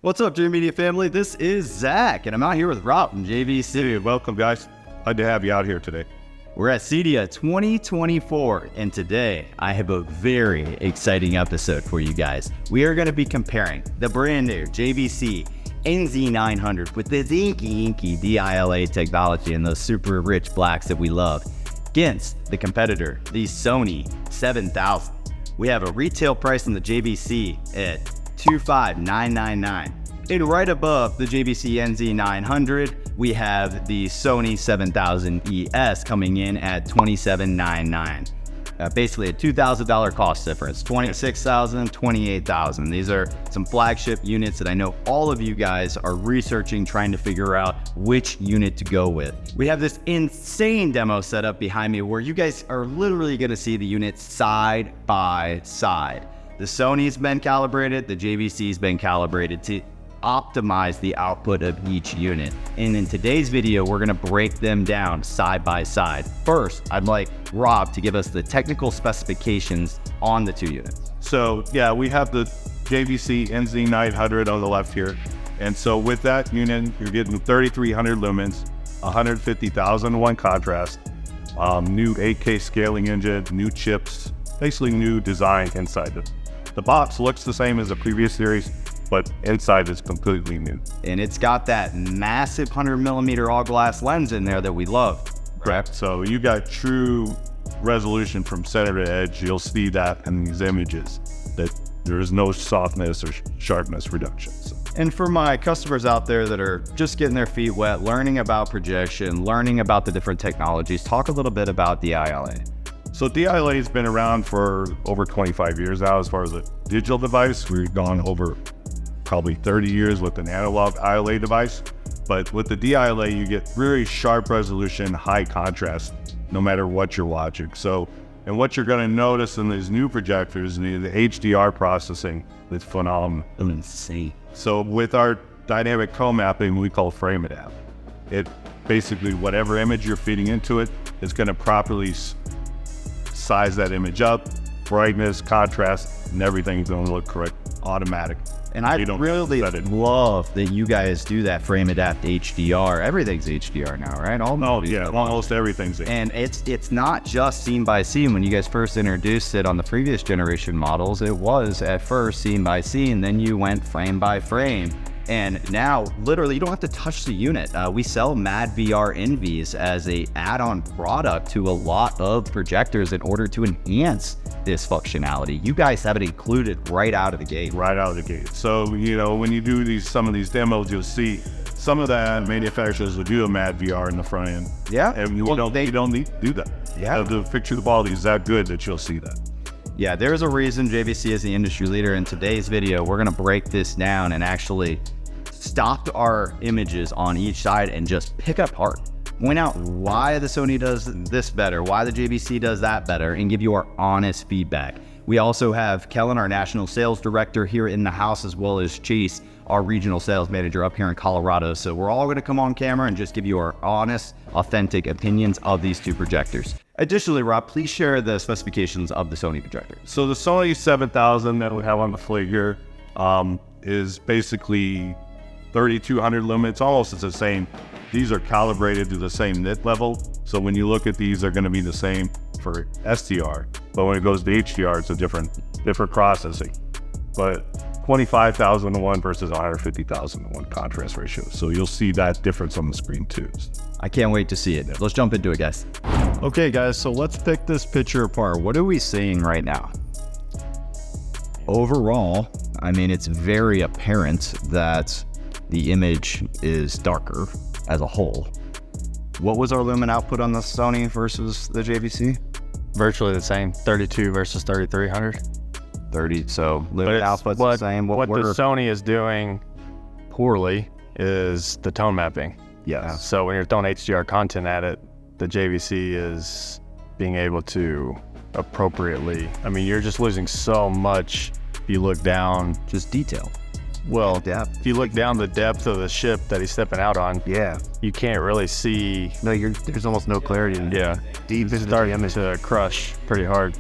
What's up, Dream Media family? This is Zach, and I'm out here with Rob from JVC. Hey, welcome, guys. Glad to have you out here today. We're at CEDIA 2024, and today I have a very exciting episode for you guys. We are going to be comparing the brand new JVC NZ900 with this inky D-ILA technology and those super rich blacks that we love against the competitor, the Sony 7000. We have a retail price on the JVC at $25,999. And right above the JVC NZ900, we have the Sony 7000ES coming in at $27,999. Basically a $2,000 cost difference, $26,000, $28,000. These are some flagship units that I know all of you guys are researching, trying to figure out which unit to go with. We have this insane demo set up behind me where you guys are literally gonna see the units side by side. The Sony's been calibrated, the JVC's been calibrated to optimize the output of each unit. And in today's video, we're gonna break them down side by side. First, I'd like Rob to give us the technical specifications on the two units. So yeah, we have the JVC NZ900 on the left here. And so with that unit, you're getting 3,300 lumens, 150,001 contrast, new 8K scaling engine, new chips, basically new design inside it. The box looks the same as the previous series, but inside is completely new. And it's got that massive 100mm all-glass lens in there that we love. Correct. So you got true resolution from center to edge. You'll see that in these images, that there is no softness or sharpness reduction. So. And for my customers out there that are just getting their feet wet, learning about projection, learning about the different technologies, talk a little bit about D-ILA. So D-ILA has been around for over 25 years now as far as a digital device. We've gone over probably 30 years with an analog ILA device. But with the D-ILA, you get very sharp resolution, high contrast, no matter what you're watching. So, and what you're gonna notice in these new projectors, the HDR processing, is phenomenal. Insane. So with our dynamic co-mapping, we call frame adapt. It basically, whatever image you're feeding into it, it's gonna properly size that image up, brightness, contrast, and everything's gonna look correct, automatic. And I really love that you guys do that frame adapt HDR. Everything's HDR now, right? Almost everything's. And it's not just scene by scene. When you guys first introduced it on the previous generation models, it was at first scene by scene, then you went frame by frame. And now, literally, you don't have to touch the unit. We sell Mad VR NVs as a add-on product to a lot of projectors in order to enhance this functionality. You guys have it included right out of the gate. Right out of the gate. So, you know, when you do some of these demos, you'll see some of the manufacturers will do a Mad VR in the front end. Yeah. And you don't need to do that. Yeah. The picture quality is that good that you'll see that. Yeah, there's a reason JVC is the industry leader. In today's video, we're gonna break this down and actually stop our images on each side and just pick apart. Point out why the Sony does this better, why the JVC does that better, and give you our honest feedback. We also have Kellen, our national sales director, here in the house, as well as Chase, our regional sales manager up here in Colorado. So we're all gonna come on camera and just give you our honest, authentic opinions of these two projectors. Additionally, Rob, please share the specifications of the Sony projector. So the Sony 7000 that we have on the fleet here is basically 3,200 lumens. It's almost the same. These are calibrated to the same nit level. So when you look at these, they're gonna be the same for SDR. But when it goes to HDR, it's a different processing. But 25,001 versus 150,001 contrast ratio. So you'll see that difference on the screen too. I can't wait to see it. Let's jump into it, guys. Okay, guys, so let's pick this picture apart. What are we seeing right now? Overall, I mean, it's very apparent that the image is darker as a whole. What was our lumen output on the Sony versus the JVC? Virtually the same, 32 versus 3,300. 30, so lumen output's the same. What the Sony is doing poorly is the tone mapping. Yes. So when you're throwing HDR content at it, the JVC is being able to appropriately, I mean, you're just losing so much if you look down. Just detail. Well, depth. If you look down the depth of the ship that he's stepping out on, you can't really see. No, there's almost no clarity. Yeah, Deep it's starting to crush pretty hard.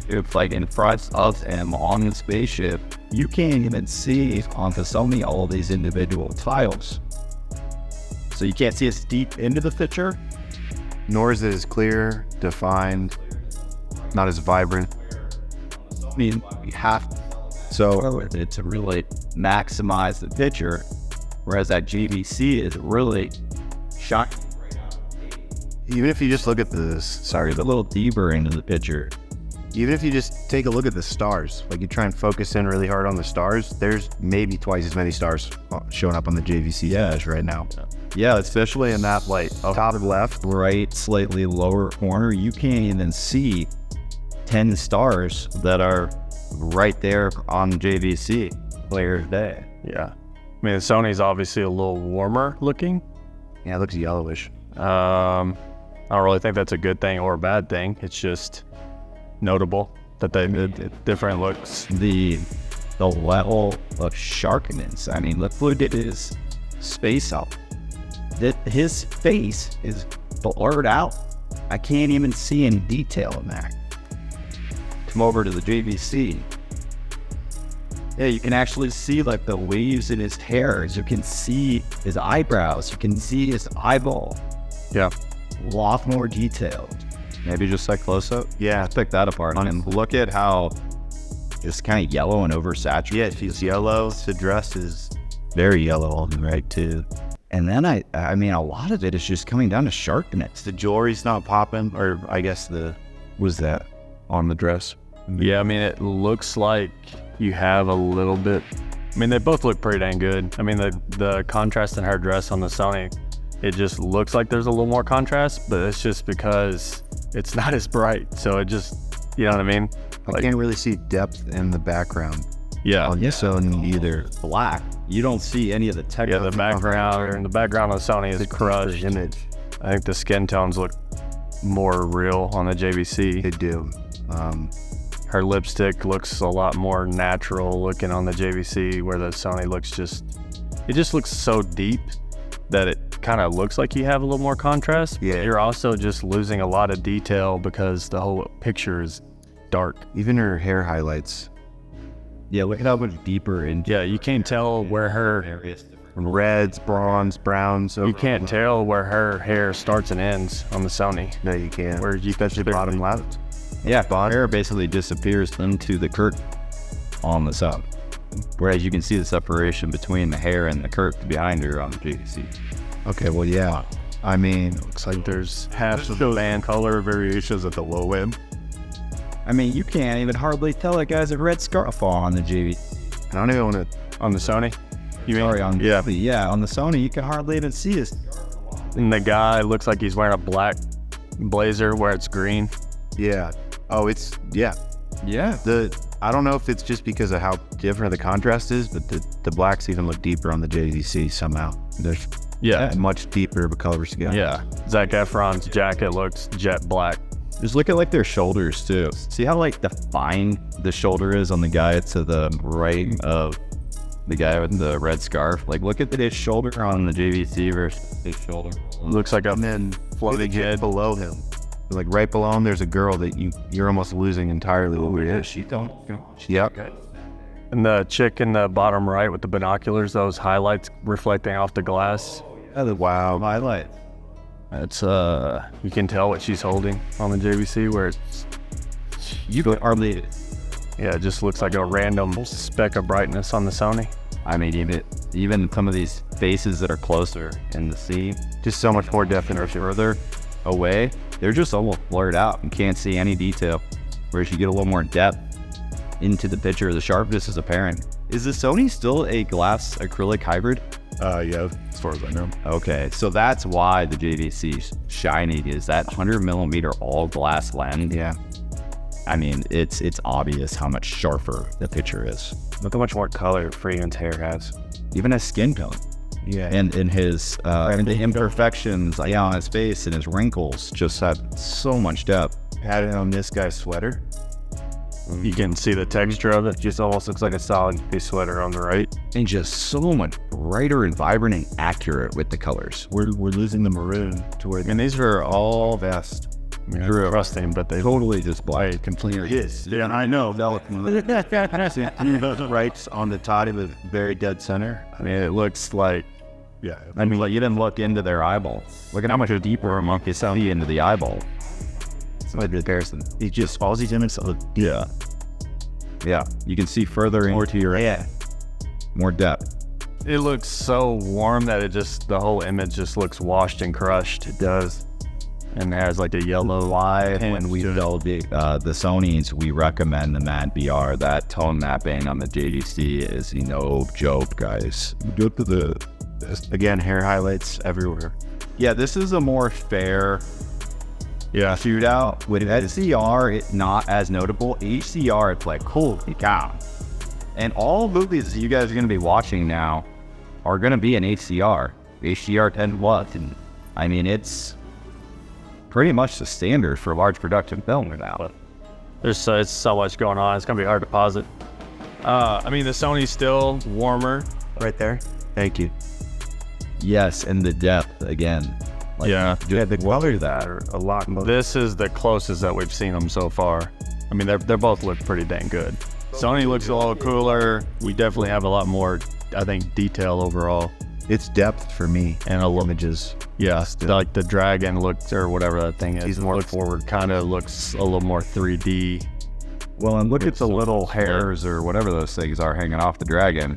It's like in front of him on the spaceship, you can't even see on the Sony all these individual tiles. So you can't see as deep into the picture? Nor is it as clear, defined, not as vibrant. I mean, you have to really maximize the picture, whereas that JVC is really shocking. Even if you just look at the A little deeper into the picture. even if you just take a look at the stars, like you try and focus in really hard on the stars, there's maybe twice as many stars showing up on the JVC dash right now. Yeah, Especially in that light, top left. Right, slightly lower corner, you can't even see 10 stars that are right there on JVC. clear as day. Yeah. I mean, the Sony's obviously a little warmer looking. Yeah, it looks yellowish. I don't really think that's a good thing or a bad thing. It's just notable that it different looks. The level of sharpness, I mean, look at his space out. His face is blurred out. I can't even see any detail in there. Come over to the JVC. Yeah, you can actually see like the waves in his hair. You can see his eyebrows. You can see his eyeball. Yeah. A lot more detail. Maybe just like close up. Yeah. Let's pick that apart. And look at how it's kind of yellow and oversaturated. Yeah, she's yellow. The dress is Very yellow on the right too. And then I mean, a lot of it is just coming down to sharpness. the jewelry's not popping, or I guess Was that on the dress? Yeah, I mean, it looks like you have a little bit. I mean, they both look pretty dang good. I mean, the contrast in her dress on the Sony, it just looks like there's a little more contrast, but it's just because it's not as bright. So it just, you know what I mean? I can't really see depth in the background Yeah. on Sony either. Black. You don't see any of the tech. Yeah, the background of the Sony is crushed. Image. I think the skin tones look more real on the JVC. They do. Her lipstick looks a lot more natural looking on the JVC, where the Sony looks it just looks so deep that it kind of looks like you have a little more contrast. Yeah. You're also just losing a lot of detail because the whole picture is dark. Even her hair highlights. Yeah, look at how much deeper into Yeah, you can't tell where her various different. Reds, bronze, browns. you can't tell where her hair starts and ends on the Sony. No, you can't. Where you Especially bottom left. Yeah, hair basically disappears into the curtain on the sub. Whereas you can see the separation between the hair and the curtain behind her on the JVC. Okay, well, yeah. I mean, Looks like there's half of the band Color variations at the low end. I mean, you can't even hardly tell that guy's a red scarf on the JVC. I don't even want to. on the Sony. You mean? Sorry, on Yeah. on the Sony, you can hardly even see his. And the guy looks like he's wearing a black blazer where it's green. Yeah. Oh, it's, yeah. Yeah. I don't know if it's just because of how different the contrast is, but the blacks even look deeper on the JVC somehow. There's much deeper of a color scheme. Yeah. Zac Efron's jacket looks jet black. Just look at like their shoulders too. See how like defined the shoulder is on the guy to the right of the guy with the red scarf. Like look at his shoulder on the JVC versus his shoulder. Looks like a And then floating head. below him, like right below him, there's a girl that you're almost losing entirely what it is. She don't. Yep. And the chick in the bottom right with the binoculars, those highlights reflecting off the glass. Wow. Highlight. It's you can tell what she's holding on the JVC where it's You could hardly. yeah, it just looks like a random speck of brightness on the Sony. I mean, even some of these faces that are closer in the scene, Just so much more definition. further away, they're just almost blurred out and can't see any detail. Whereas you get a little more depth into the picture, the sharpness is apparent. Is the Sony still a glass acrylic hybrid? Yeah, as far as I know. Okay, so that's why the JVC's shiny, is that 100mm all glass lens. Yeah. I mean, it's obvious how much sharper the picture is. Look how much more color Freeman's hair has. Even his skin tone. Yeah. And in his and the imperfections on his face and his wrinkles just have so much depth. Had it on this guy's sweater. You can see the texture of it. Just almost looks like a solid piece sweater on the right. And just so much brighter and vibrant and accurate with the colors. We're losing the maroon to where. And these are all vest. I mean, I trust him, but they Totally just black. completely. Yes, yeah, I know. Right on the top of the very dead center. I mean, it looks like Yeah, I mean, like, you didn't look into their eyeball. Look at how much deeper a monkey see into the eyeball. It's not a comparison. He just all these images. Yeah. Yeah. You can see further more to your more depth. it looks so warm that the whole image just looks washed and crushed. It does, and it has like a yellow. Why, tint when we to it. build the Sonys, we recommend the Matte VR. That tone mapping on the JVC is no joke, guys. Go to the again hair highlights everywhere. Yeah, this is a more fair shootout. With HDR, it's not as notable. HDR, it's like, holy cow. And all movies you guys are going to be watching now are going to be in HDR. HDR 10 what? And I mean, it's pretty much the standard for large production film now. It's so much going on. It's gonna be hard to pause it. I mean, the Sony's still warmer. Right there. Thank you. Yes, and the depth again. Like, Yeah. The colors that are a lot more. This is the closest that we've seen them so far. I mean, they both look pretty dang good. Sony looks a little cooler. We definitely have a lot more, I think, detail overall. It's depth for me And a little, images. yeah, like the dragon looks, or whatever that thing is. He's more forward. Kind of looks a little more 3D. Well, and look at the little hairs or whatever those things are hanging off the dragon.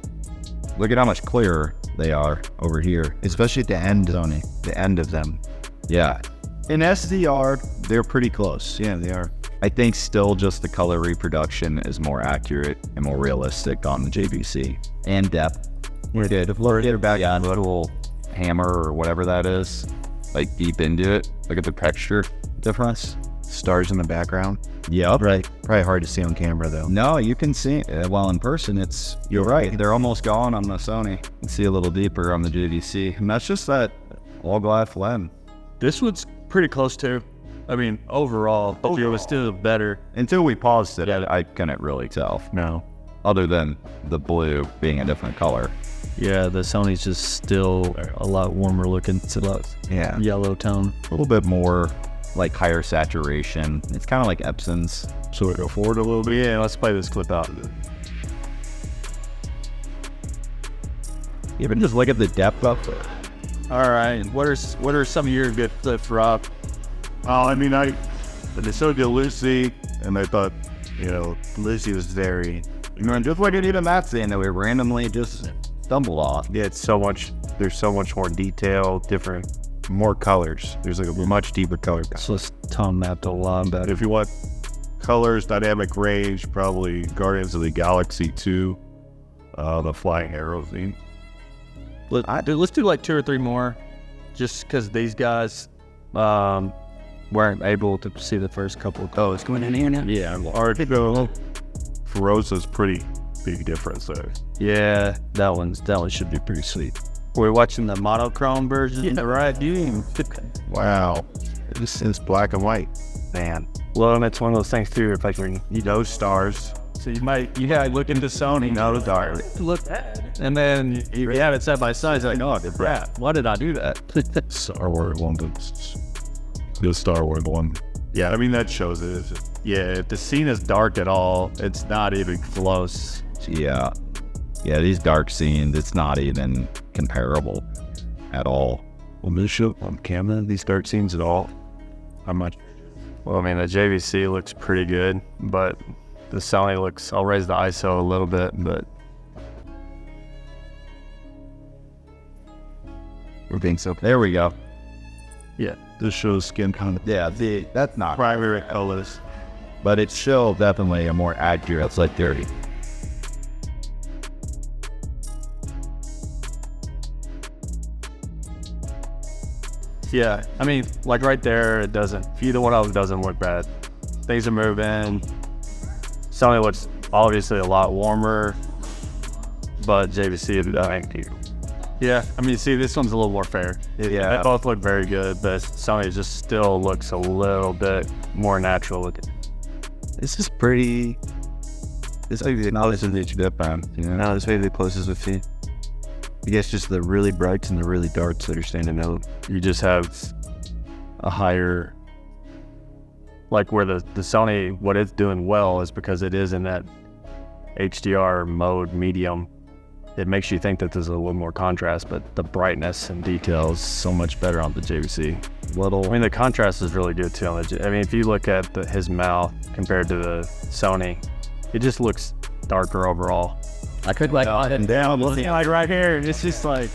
Look at how much clearer they are over here. Especially at the end, Sony. The end of them. Yeah. In SDR, they're pretty close. Yeah, they are. I think still just the color reproduction is more accurate and more realistic on the JVC. And depth. We're good. Get about a little hammer or whatever that is, like deep into it. Look at the texture difference. Stars in the background. Yep. Right. Probably hard to see on camera though. No, you can see well in person. You're right. They're almost gone on the Sony. You can see a little deeper on the JVC, and that's just that all glass lens. This one's pretty close too. I mean, overall, but it was still better. Until we paused it, I couldn't really tell. No. Other than the blue being a different color. Yeah, the Sony's just still a lot warmer looking. It's a lot Yeah. yellow tone. A little bit more like higher saturation. It's kind of like Epson's. So we go forward a little bit. Yeah, let's play this clip out. Even just look at the depth of it. All right, what are some of your good clips, Rob? Well, I mean, they showed you Lucy, and I thought, Lucy was very. Just look at even that scene that we randomly just stumbled off. Yeah, it's so much. There's so much more detail, more colors. There's like a much deeper color. So it's tone mapped a lot better. if you want colors, dynamic range, probably Guardians of the Galaxy 2, the flying arrow scene. Let's do like 2 or 3 more, just because these guys weren't able to see the first couple. Oh, it's going in here now. Yeah, Or Feroza's pretty big difference there. yeah, that one should be pretty sweet. We're watching the monochrome version. Yeah, right, dude. Wow. This is black and white. Man. Well, and it's one of those things too. If I can, Those stars. so you might, look into Sony. No stars. Look, and then you have it side by side. It's like, oh, crap! Why did I do that? Star Wars one. The Star Wars one. Yeah, I mean, that shows it. yeah. If the scene is dark at all, it's not even close. Yeah. Yeah, these dark scenes, it's not even comparable at all. Well, this show on camera, these dark scenes at all. How much? Well, I mean, the JVC looks pretty good, but the Sony looks. I'll raise the ISO a little bit, but We're being so. There we go. Yeah, This shows skin kind of Yeah, that's not, primary colors. but it's still definitely a more accurate. It's like 30. yeah. I mean, like right there, it doesn't. Either one of them doesn't look bad. Things are moving. Sony looks obviously a lot warmer, but JVC, I think. Yeah, I mean, see, this one's a little more fair. yeah, They both look very good, but Sony just still looks a little bit more natural looking. This is pretty. This is not as much different. No, this may be the closest with you. I guess just the really brights and the really darks that are standing out. you just have a higher like where the Sony, what it's doing well is because it is in that HDR mode medium. It makes you think that there's a little more contrast, but the brightness and detail is so much better on the JVC. I mean, the contrast is really good too on the I mean, if you look at his mouth compared to the Sony, it just looks darker overall. I could like up and down, Like right here, it's just like,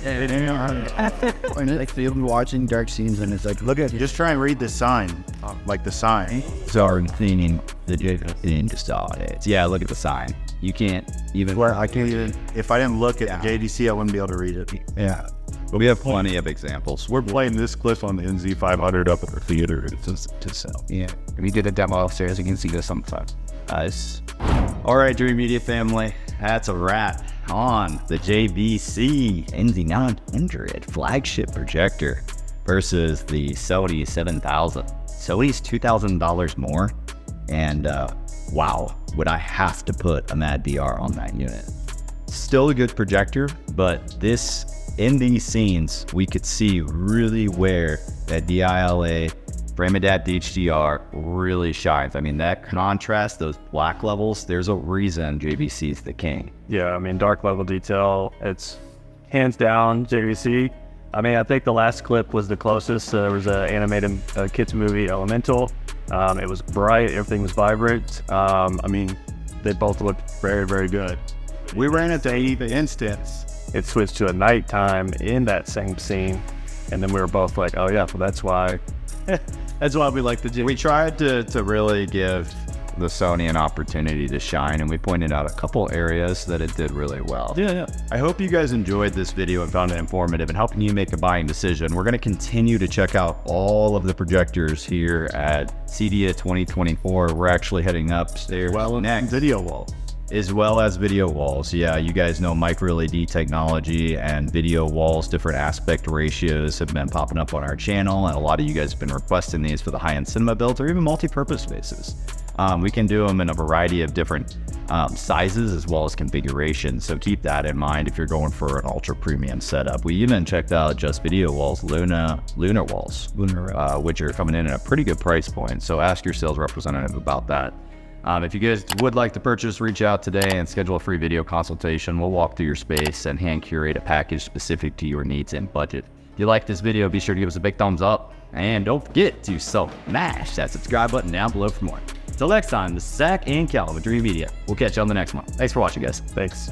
like watching dark scenes, and it's like, look at Just try and read the sign, like the sign. Sorry, seeing the JVC just saw it. Yeah, look at the sign. You can't even. Well, I can't even. If I didn't look at the JVC, I wouldn't be able to read it. Yeah, but we have plenty of examples. We're playing this clip on the NZ500 up at the theater to sell. Yeah, we did a demo upstairs. You can see this sometime. Nice. All right, Dream Media family, that's a wrap on the JVC NZ900 flagship projector versus the Sony 7000. Sony's $2,000 more, and wow, would I have to put a Mad VR on that unit? Still a good projector, but in these scenes, we could see really where that D-ILA frame adapt HDR really shines. I mean, that contrast, those black levels, there's a reason JVC is the king. yeah, I mean, dark level detail, it's hands down JVC. I mean, I think the last clip was the closest. There was an animated kids movie, Elemental. It was bright, everything was vibrant. I mean, they both looked very, very good. We ran into the instance. It switched to a nighttime in that same scene, and then we were both like, oh yeah, well that's why we like the JVC. We tried to really give the Sony an opportunity to shine, and we pointed out a couple areas that it did really well. Yeah. I hope you guys enjoyed this video and found it informative and helping you make a buying decision. We're going to continue to check out all of the projectors here at CEDIA 2024. We're actually heading upstairs next. Video wall. As well as video walls. Yeah, you guys know micro LED technology and video walls, different aspect ratios have been popping up on our channel, and a lot of you guys have been requesting these for the high-end cinema builds or even multi-purpose spaces. We can do them in a variety of different sizes as well as configurations, so keep that in mind if you're going for an ultra premium setup. We even checked out Just Video Walls, lunar walls, which are coming in at a pretty good price point, so ask your sales representative about that. If you guys would like to purchase, reach out today and schedule a free video consultation. We'll walk through your space and hand curate a package specific to your needs and budget. If you like this video, be sure to give us a big thumbs up. And don't forget to smash that subscribe button down below for more. Until next time, this is Zach and Cal with Dream Media. We'll catch you on the next one. Thanks for watching, guys. Thanks.